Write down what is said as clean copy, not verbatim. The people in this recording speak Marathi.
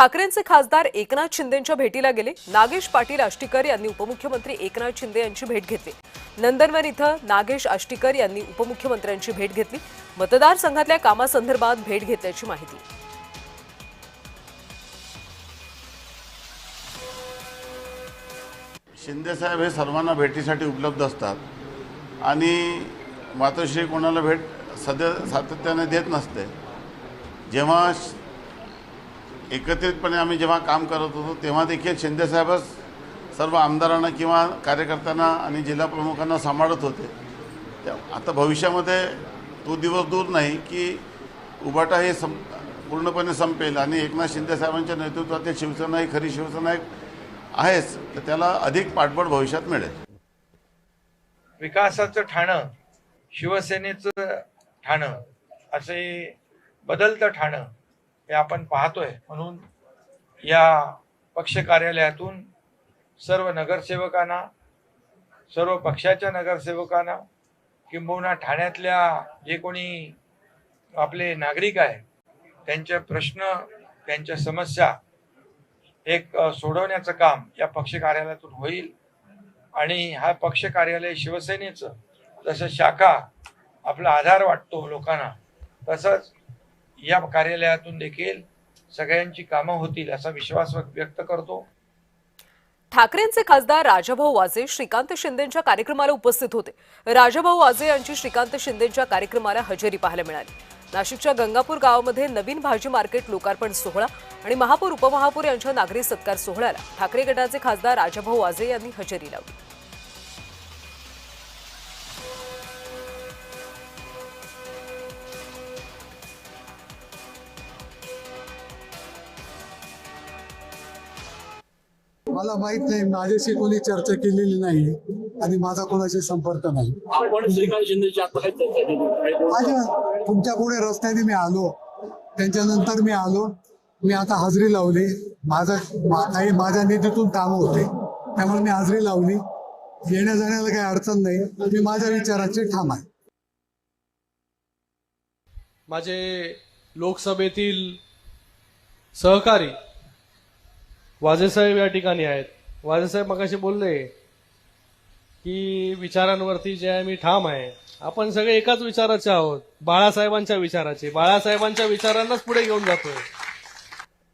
ठाकरेंचे खासदार एकनाथ शिंदेंच्या भेटीला गेले। नागेश पाटील आष्टीकर यांनी उपमुख्यमंत्री एकनाथ शिंदे यांची भेट घेतली। नंदनवन इथं नागेश आष्टीकर यांनी उपमुख्यमंत्र्यांची भेट घेतली। मतदारसंघातल्या कामासंदर्भात भेट घेतल्याची माहिती। शिंदे साहेब हे सर्वांना भेटीसाठी उपलब्ध असतात आणि मातोश्री कोणाला भेट सातत्याने देत नसते। जेव्हा एकत्रितपणे आम्ही जेव्हा काम करत होतो तेव्हा देखील शिंदे साहेबच सर्व आमदारांना किंवा कार्यकर्त्यांना आणि जिल्हा प्रमुखांना सांभाळत होते। आता भविष्यामध्ये तो दिवस दूर नाही की उभाटा हे पूर्णपणे संपेल आणि एकनाथ शिंदे साहेबांच्या नेतृत्वातील शिवसेना ही खरी शिवसेना आहेच, तर त्याला अधिक पाठबळ भविष्यात मिळेल। विकासाचं ठाणं, शिवसेनेचं ठाणं असे बदलतं ठाणं हे आपण पाहतोय। म्हणून या पक्ष कार्यालयातून सर्व नगरसेवकांना, सर्व पक्षाच्या नगरसेवकांना किंबहुना ठाण्यातल्या जे कोणी आपले नागरिक आहे त्यांचे प्रश्न, त्यांच्या समस्या एक सोडवण्याचं काम या पक्ष कार्यालयातून होईल। आणि हा पक्ष कार्यालय शिवसेनेचं जसं शाखा आपला आधार वाटतो लोकांना, तसंच या कार्यालयातून देखील सगळ्यांची कामं होतील असा विश्वास व्यक्त करतो। ठाकरेंचे खासदार राजाभाऊ वाजे श्रीकांत शिंदेंच्या कार्यक्रमाला उपस्थित होते। राजाभाऊ वाजे यांची श्रीकांत शिंदेंच्या कार्यक्रमाला हजेरी पाहायला मिळाली। नाशिकच्या गंगापूर गावामध्ये नवीन भाजी मार्केट लोकार्पण सोहळा आणि महापौर उपमहापौर यांच्या नागरी सत्कार सोहळ्याला ठाकरे गटाचे खासदार राजाभाऊ वाजे यांनी हजेरी लावली। मला माहित नाही, माझ्याशी कोणी चर्चा केलेली नाही आणि माझा कोणाशी संपर्क नाही। तुमच्या पुढे रस्त्याने मी आलो, त्यांच्यानंतर मी आलो, मी आता हजेरी लावली। माझ्या निधीतून काम होते त्यामुळे मी हजेरी लावली। येण्या जाण्याला काही अडचण नाही, मी माझ्या विचाराचे ठाम आहे। माझे लोकसभेतील सहकारी वाजेसाहेब या ठिकाणी आहेत। वाजेसाहेब मगाशी बोलले की विचारांवरती जे आहे मी ठाम आहे। आपण सगळे एकाच विचाराचे आहोत, बाळासाहेबांच्या विचाराचे, बाळासाहेबांच्या विचारांनाच पुढे घेऊन जातोय।